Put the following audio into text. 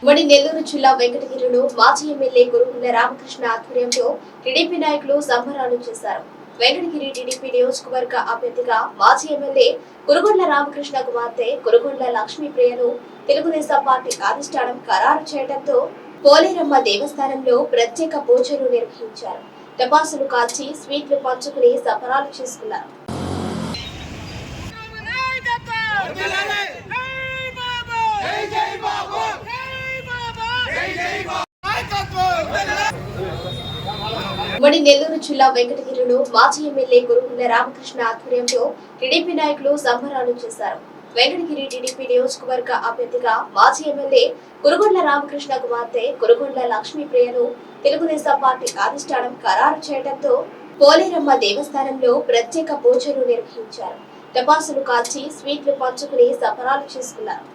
ఉమ్మడి నెల్లూరు జిల్లా వెంకటగిరిలో మాజీ ఎమ్మెల్యే కురుగుండ్ల రామకృష్ణ ఆధ్వర్యంలో టీడీపీ నాయకులు సంబరాలు చేశారు. వెంకటగిరి టీడీపీ నియోజకవర్గ అభ్యర్థిగా మాజీ ఎమ్మెల్యే కురుగుండ్ల రామకృష్ణ కుమార్తె కురుగుండ్ల లక్ష్మీప్రియను తెలుగుదేశం పార్టీ అధిష్టానం ఖరారు చేయడంతో పోలేరమ్మ దేవస్థానంలో ప్రత్యేక పూజలు నిర్వహించారు. టపాసులు కాల్చి స్వీట్లు పంచుకుని సంబరాలు చేసుకున్నారు. ఉమ్మడి నెల్లూరు జిల్లా వెంకటగిరిలో మాజీ ఎమ్మెల్యే కురుగుండ్ల రామకృష్ణ ఆధ్వర్యంలో టీడీపీ నాయకులు సంబరాలు చేశారు. వెంకటగిరి టీడీపీ నియోజకవర్గ అభ్యర్థిగా మాజీ ఎమ్మెల్యే కురుగుండ్ల రామకృష్ణ కుమార్తె కురుగుండ్ల లక్ష్మీప్రియను తెలుగుదేశం పార్టీ అధిష్టానం ఖరారు చేయడంతో పోలేరమ్మ దేవస్థానంలో ప్రత్యేక పూజలు నిర్వహించారు. టపాసులు కాల్చి స్వీట్లు పంచుకుని సంబరాలు చేసుకున్నారు.